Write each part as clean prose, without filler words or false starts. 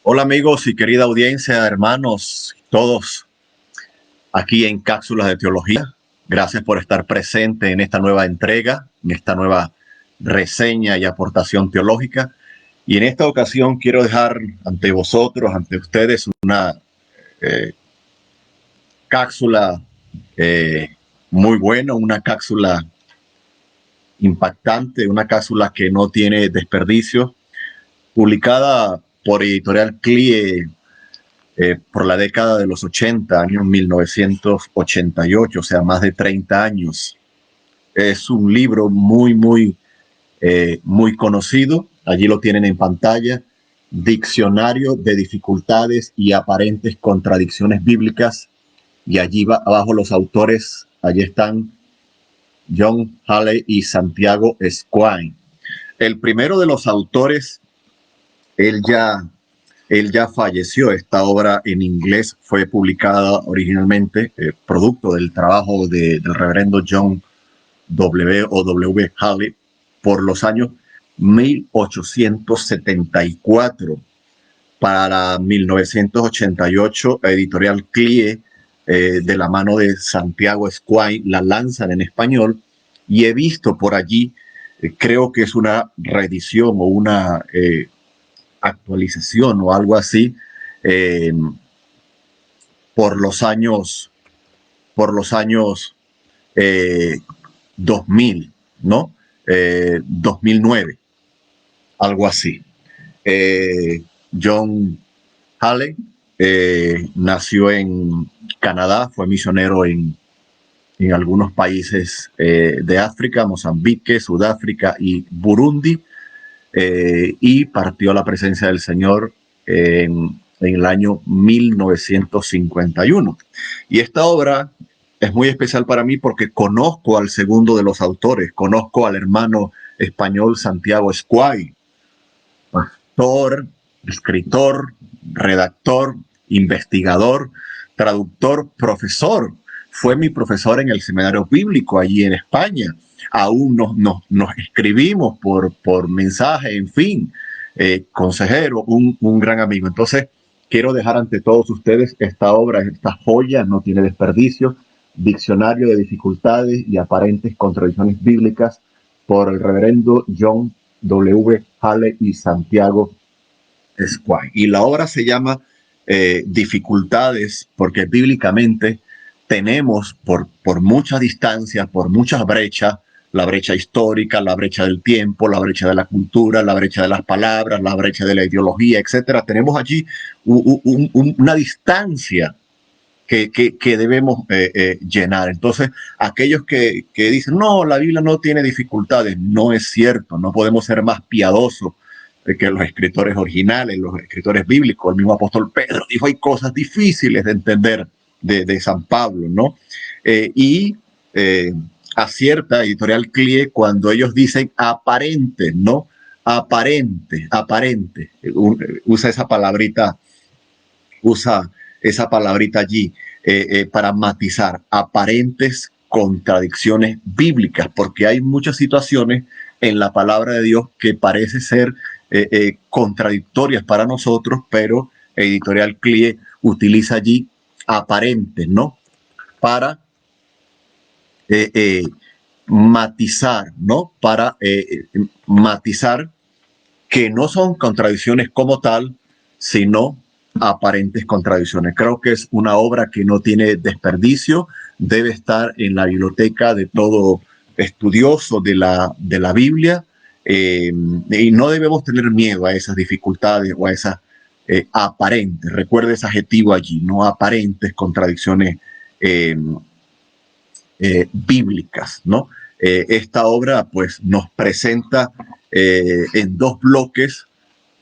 Hola amigos y querida audiencia, hermanos, todos aquí en Cápsulas de Teología. Gracias por estar presente en esta nueva entrega, en esta nueva reseña y aportación teológica. Y en esta ocasión quiero dejar ante vosotros, ante ustedes, una cápsula muy buena, una cápsula impactante, una cápsula que no tiene desperdicio, publicada por Editorial CLIE por la década de los 80, año 1988, o sea, más de 30 años. Es un libro muy conocido. Allí lo tienen en pantalla. Diccionario de dificultades y aparentes contradicciones bíblicas. Y allí abajo los autores, allí están John Halley y Santiago Squine. El primero de los autores, él ya falleció. Esta obra en inglés fue publicada originalmente, producto del trabajo del reverendo John W. Halley, por los años 1874. Para 1988, Editorial CLIE, de la mano de Santiago Squine, la lanzan en español, y he visto por allí, creo que es una reedición o una actualización o algo así, por los años 2000, ¿no? 2009, algo así. John Halley nació en Canadá, fue misionero en algunos países de África, Mozambique, Sudáfrica y Burundi, y partió a la presencia del Señor en el año 1951. Y esta obra es muy especial para mí porque conozco al segundo de los autores, conozco al hermano español Santiago Squine, pastor, escritor, redactor, investigador, traductor, profesor. Fue mi profesor en el seminario bíblico allí en España. Aún nos escribimos por mensaje, en fin, consejero, un gran amigo. Entonces, quiero dejar ante todos ustedes esta obra, esta joya, no tiene desperdicio, Diccionario de dificultades y aparentes contradicciones bíblicas, por el reverendo John W. Halley y Santiago Squine. Y la obra se llama Dificultades, porque bíblicamente tenemos por mucha distancia, por muchas brechas, la brecha histórica, la brecha del tiempo, la brecha de la cultura, la brecha de las palabras, la brecha de la ideología, etcétera. Tenemos allí una distancia que debemos llenar. Entonces, aquellos que dicen, no, la Biblia no tiene dificultades, no es cierto. No podemos ser más piadosos que los escritores originales, los escritores bíblicos. El mismo apóstol Pedro dijo, hay cosas difíciles de entender de San Pablo, ¿no? Acierta Editorial CLIE cuando ellos dicen aparente, ¿no? Aparente. Usa esa palabrita allí para matizar aparentes contradicciones bíblicas, porque hay muchas situaciones en la palabra de Dios que parece ser contradictorias para nosotros, pero Editorial CLIE utiliza allí aparentes, ¿no? Para matizar, ¿no? Para matizar que no son contradicciones como tal, sino aparentes contradicciones. Creo que es una obra que no tiene desperdicio, debe estar en la biblioteca de todo estudioso de la Biblia, y no debemos tener miedo a esas dificultades o a esas aparentes, recuerde ese adjetivo allí, no aparentes contradicciones bíblicas, ¿no? Esta obra pues nos presenta en dos bloques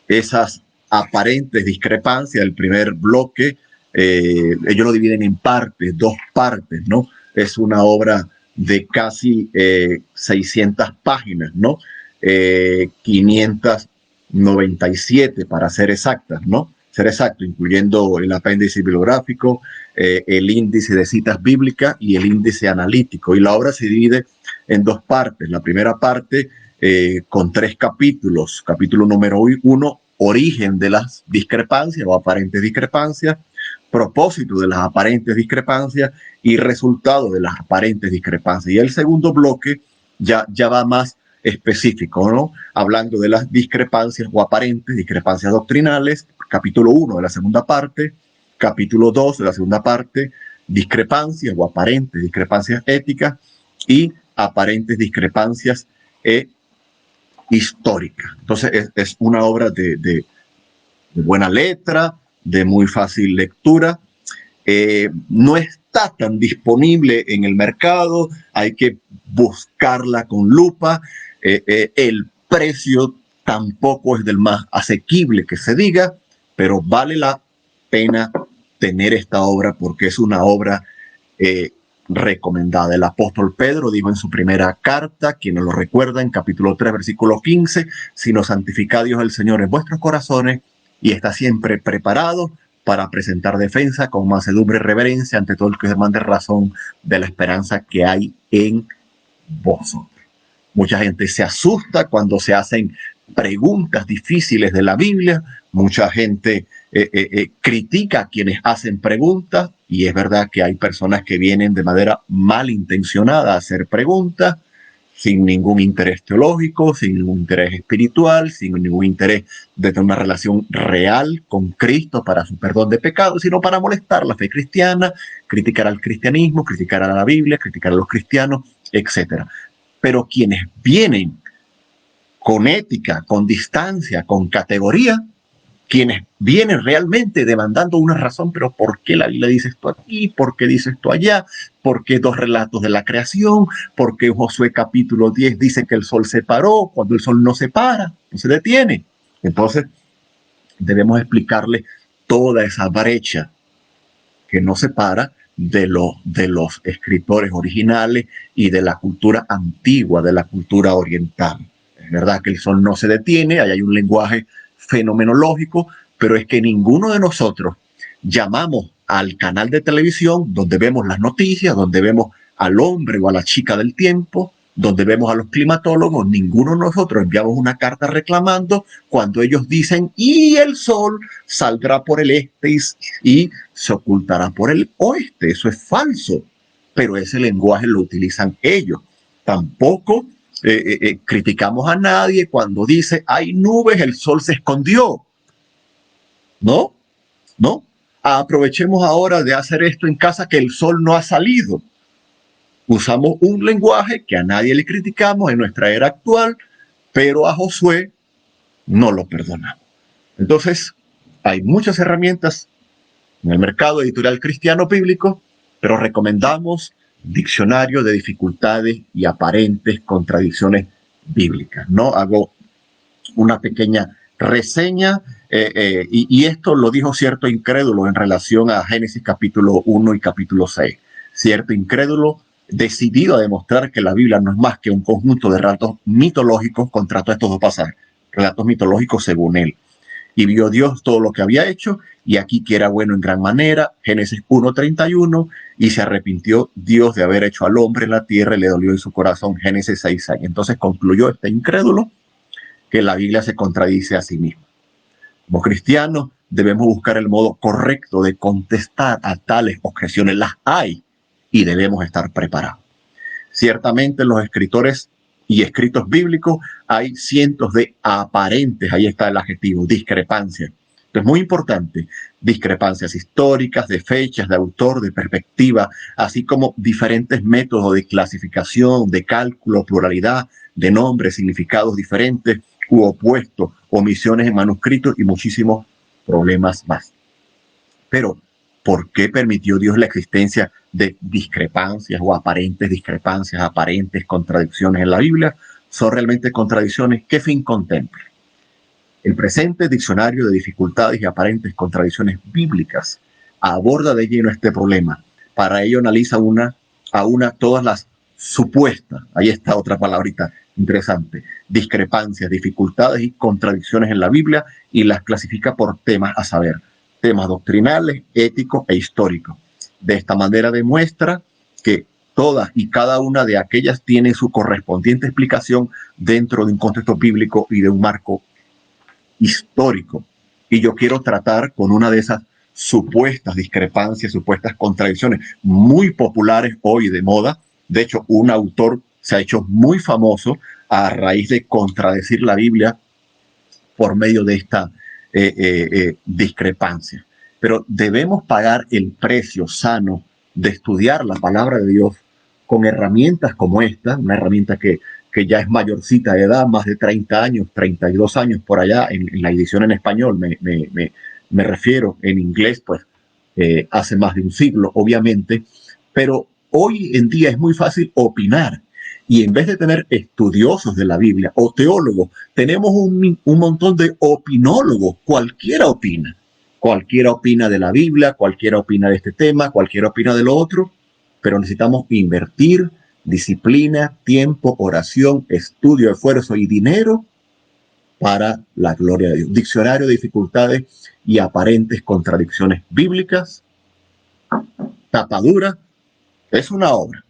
esas aparentes discrepancias. El primer bloque, ellos lo dividen en partes, dos partes, ¿no? Es una obra de casi 600 páginas, ¿no? 597 para ser exactas, ¿no? Ser exacto, incluyendo el apéndice bibliográfico, el índice de citas bíblicas y el índice analítico. Y la obra se divide en dos partes. La primera parte con 3 capítulos. Capítulo número 1, origen de las discrepancias o aparentes discrepancias, propósito de las aparentes discrepancias y resultado de las aparentes discrepancias. Y el segundo bloque ya va más específico, ¿no? Hablando de las discrepancias o aparentes discrepancias doctrinales, capítulo 1 de la segunda parte, capítulo 2 de la segunda parte, discrepancias o aparentes discrepancias éticas y aparentes discrepancias históricas. Entonces es una obra de buena letra, de muy fácil lectura. No está tan disponible en el mercado, hay que buscarla con lupa. El precio tampoco es del más asequible que se diga, pero vale la pena tener esta obra porque es una obra recomendada. El apóstol Pedro dijo en su primera carta, quienes lo recuerdan, capítulo 3, versículo 15, sino santificad Dios el Señor en vuestros corazones y está siempre preparado para presentar defensa con mansedumbre y reverencia ante todo el que demande razón de la esperanza que hay en vosotros. Mucha gente se asusta cuando se hacen preguntas difíciles de la Biblia. Mucha gente critica a quienes hacen preguntas y es verdad que hay personas que vienen de manera malintencionada a hacer preguntas sin ningún interés teológico, sin ningún interés espiritual, sin ningún interés de tener una relación real con Cristo para su perdón de pecados, sino para molestar la fe cristiana, criticar al cristianismo, criticar a la Biblia, criticar a los cristianos, etc. Pero quienes vienen con ética, con distancia, con categoría, quienes vienen realmente demandando una razón, pero ¿por qué la Biblia dice esto aquí? ¿Por qué dice esto allá? ¿Por qué dos relatos de la creación? ¿Por qué Josué capítulo 10 dice que el sol se paró cuando el sol no se para, no se detiene? Entonces, debemos explicarle toda esa brecha que nos separa de los escritores originales y de la cultura antigua, de la cultura oriental. Es verdad que el sol no se detiene, ahí hay un lenguaje fenomenológico, pero es que ninguno de nosotros llamamos al canal de televisión donde vemos las noticias, donde vemos al hombre o a la chica del tiempo, donde vemos a los climatólogos, ninguno de nosotros enviamos una carta reclamando cuando ellos dicen y el sol saldrá por el este y se ocultará por el oeste. Eso es falso, pero ese lenguaje lo utilizan ellos. Tampoco criticamos a nadie cuando dice hay nubes, el sol se escondió. No, no. Aprovechemos ahora de hacer esto en casa que el sol no ha salido. Usamos un lenguaje que a nadie le criticamos en nuestra era actual, pero a Josué no lo perdonamos. Entonces, hay muchas herramientas en el mercado editorial cristiano bíblico, pero recomendamos Diccionario de Dificultades y Aparentes Contradicciones Bíblicas. No hago una pequeña reseña y esto lo dijo cierto incrédulo en relación a Génesis capítulo 1 y capítulo 6. Cierto incrédulo decidido a demostrar que la Biblia no es más que un conjunto de relatos mitológicos contra todos estos dos pasajes, relatos mitológicos según él. Y vio Dios todo lo que había hecho, y aquí que era bueno en gran manera, Génesis 1:31, y se arrepintió Dios de haber hecho al hombre en la tierra, y le dolió en su corazón, Génesis 6:6. Entonces concluyó este incrédulo que la Biblia se contradice a sí misma. Como cristianos debemos buscar el modo correcto de contestar a tales objeciones. Las hay y debemos estar preparados. Ciertamente en los escritores y escritos bíblicos hay cientos de aparentes, ahí está el adjetivo, discrepancias. Es muy importante, discrepancias históricas, de fechas, de autor, de perspectiva, así como diferentes métodos de clasificación, de cálculo, pluralidad, de nombres, significados diferentes u opuestos, omisiones en manuscritos y muchísimos problemas más. Pero, ¿por qué permitió Dios la existencia de discrepancias o aparentes discrepancias, aparentes contradicciones en la Biblia? ¿Son realmente contradicciones? ¿Qué fin contempla? El presente diccionario de dificultades y aparentes contradicciones bíblicas aborda de lleno este problema. Para ello analiza una a una todas las supuestas, ahí está otra palabrita interesante, discrepancias, dificultades y contradicciones en la Biblia y las clasifica por temas, a saber, temas doctrinales, éticos e históricos. De esta manera demuestra que todas y cada una de aquellas tienen su correspondiente explicación dentro de un contexto bíblico y de un marco histórico. Y yo quiero tratar con una de esas supuestas discrepancias, supuestas contradicciones muy populares hoy de moda. De hecho, un autor se ha hecho muy famoso a raíz de contradecir la Biblia por medio de esta discrepancia. Pero debemos pagar el precio sano de estudiar la palabra de Dios con herramientas como esta, una herramienta que ya es mayorcita de edad, más de 30 años, 32 años por allá, en la edición en español me refiero, en inglés pues hace más de un siglo, obviamente, pero hoy en día es muy fácil opinar. Y en vez de tener estudiosos de la Biblia o teólogos, tenemos un montón de opinólogos. Cualquiera opina. Cualquiera opina de la Biblia, cualquiera opina de este tema, cualquiera opina de lo otro, pero necesitamos invertir disciplina, tiempo, oración, estudio, esfuerzo y dinero para la gloria de Dios. Diccionario de dificultades y aparentes contradicciones bíblicas, tapadura, es una obra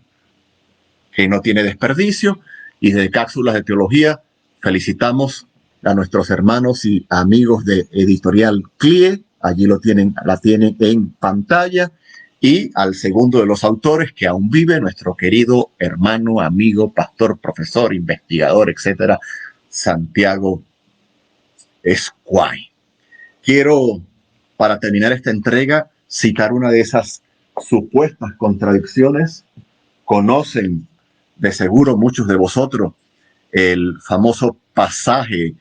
que no tiene desperdicio, y desde Cápsulas de Teología felicitamos a nuestros hermanos y amigos de Editorial CLIE, allí la tienen en pantalla, y al segundo de los autores que aún vive, nuestro querido hermano, amigo, pastor, profesor, investigador, etcétera, Santiago Esquay. Quiero, para terminar esta entrega, citar una de esas supuestas contradicciones. Conocen de seguro muchos de vosotros el famoso pasaje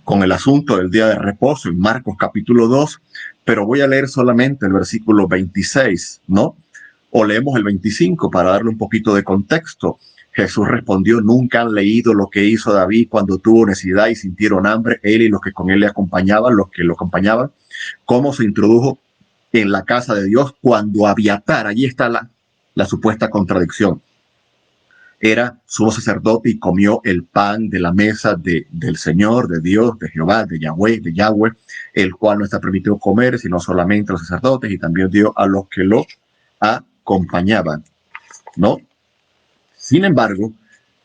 con el asunto del día de reposo en Marcos capítulo 2, pero voy a leer solamente el versículo 26, ¿no? O leemos el 25 para darle un poquito de contexto. Jesús respondió: nunca han leído lo que hizo David cuando tuvo necesidad y sintieron hambre, él y los que con él le acompañaban, los que lo acompañaban, cómo se introdujo en la casa de Dios cuando Abiatar, allí está la supuesta contradicción, era sumo sacerdote y comió el pan de la mesa del Señor, de Dios, de Jehová, de Yahweh, el cual no está permitido comer, sino solamente a los sacerdotes, y también dio a los que lo acompañaban, ¿no? Sin embargo,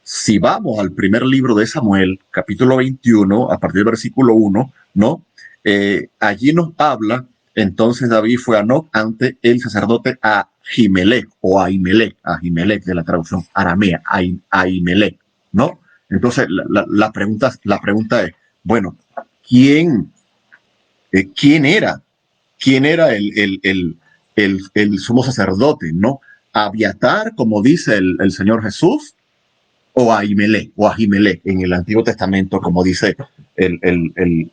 si vamos al primer libro de Samuel, capítulo 21, a partir del versículo 1, ¿no? Allí nos habla, entonces David fue a Nob ante el sacerdote Ahimelech, o Ahimelech de la traducción aramea, Ahimelech, ¿no? Entonces la pregunta es, bueno, ¿quién era? ¿Quién era el sumo sacerdote, no? ¿Abiatar, como dice el Señor Jesús, o Ahimelech en el Antiguo Testamento, como dice el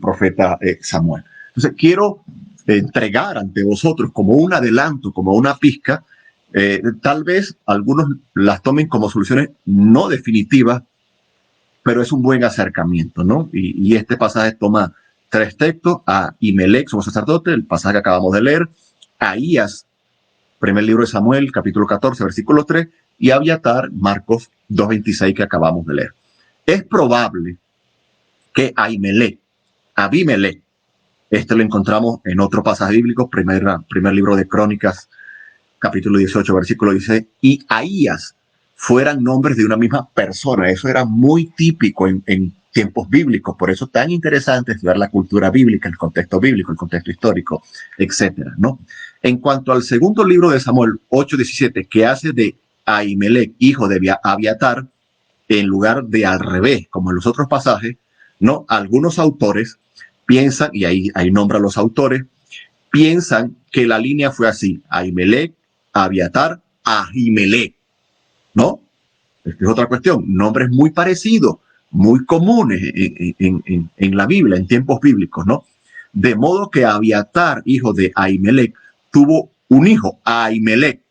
profeta Samuel? Entonces quiero entregar ante vosotros como un adelanto, como una pizca. Tal vez algunos las tomen como soluciones no definitivas, pero es un buen acercamiento, ¿no? Y este pasaje toma tres textos: Ahimelech, sumo sacerdote, el pasaje que acabamos de leer; Ahías, primer libro de Samuel, capítulo 14, versículo 3, y Abiatar, Marcos 2:26, que acabamos de leer. Es probable que Abimelech, este lo encontramos en otro pasaje bíblico, primer libro de Crónicas, capítulo 18, versículo 16, y Ahías fueran nombres de una misma persona. Eso era muy típico en tiempos bíblicos, por eso tan interesante estudiar la cultura bíblica, el contexto bíblico, el contexto histórico, etcétera, ¿no? En cuanto al segundo libro de Samuel 8:17, que hace de Ahimelech, hijo de Abiatar, en lugar de al revés, como en los otros pasajes, ¿no? Algunos autores piensan, y ahí nombra a los autores, piensan que la línea fue así: Ahimelech, Abiatar, Ahimelech, ¿no? Esta es otra cuestión. Nombres muy parecidos, muy comunes en la Biblia, en tiempos bíblicos, ¿no? De modo que Abiatar, hijo de Ahimelech, tuvo un hijo, Ahimelech,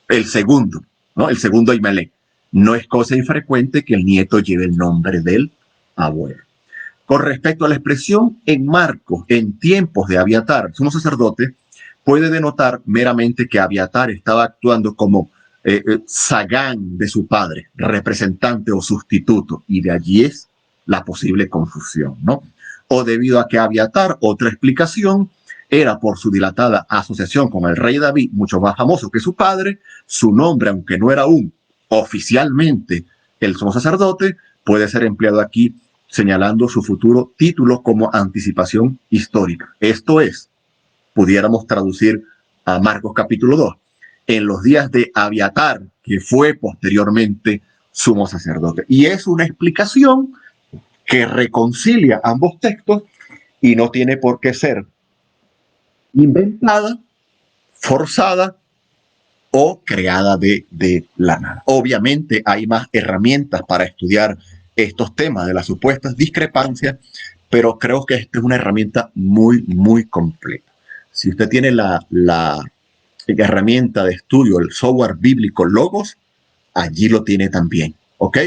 el segundo, ¿no? El segundo Ahimelech. No es cosa infrecuente que el nieto lleve el nombre del abuelo. Con respecto a la expresión en Marcos, en tiempos de Abiatar, sumo sacerdote, puede denotar meramente que Abiatar estaba actuando como sagán de su padre, representante o sustituto, y de allí es la posible confusión, ¿no? O debido a que Abiatar, otra explicación, era por su dilatada asociación con el rey David, mucho más famoso que su padre. Su nombre, aunque no era aún oficialmente el sumo sacerdote, puede ser empleado aquí señalando su futuro título como anticipación histórica. Esto es, pudiéramos traducir a Marcos capítulo 2, en los días de Abiatar, que fue posteriormente sumo sacerdote. Y es una explicación que reconcilia ambos textos y no tiene por qué ser inventada, forzada o creada de la nada. Obviamente hay más herramientas para estudiar estos temas de las supuestas discrepancias, pero creo que esta es una herramienta muy, muy completa. Si usted tiene la herramienta de estudio, el software bíblico Logos, allí lo tiene también, ¿ok?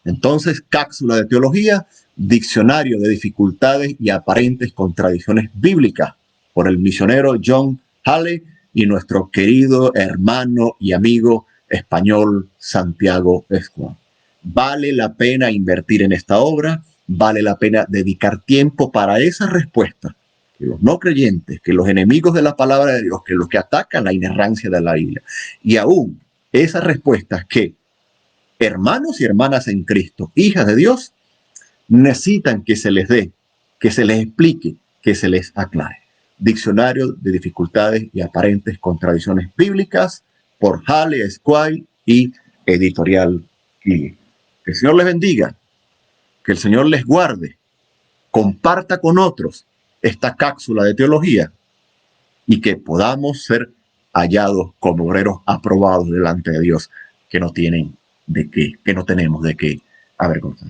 Entonces, cápsula de teología, diccionario de dificultades y aparentes contradicciones bíblicas, por el misionero John Halley y nuestro querido hermano y amigo español Santiago Escuán. Vale la pena invertir en esta obra, vale la pena dedicar tiempo para esa respuesta. Que los no creyentes, que los enemigos de la palabra de Dios, que los que atacan la inerrancia de la Biblia, y aún esas respuestas que hermanos y hermanas en Cristo, hijas de Dios, necesitan que se les dé, que se les explique, que se les aclare. Diccionario de dificultades y aparentes contradicciones bíblicas por Halley Esquire y Editorial Lee. Que el Señor les bendiga, que el Señor les guarde, comparta con otros esta cápsula de teología y que podamos ser hallados como obreros aprobados delante de Dios, que no tienen de qué, que no tenemos de qué avergonzar.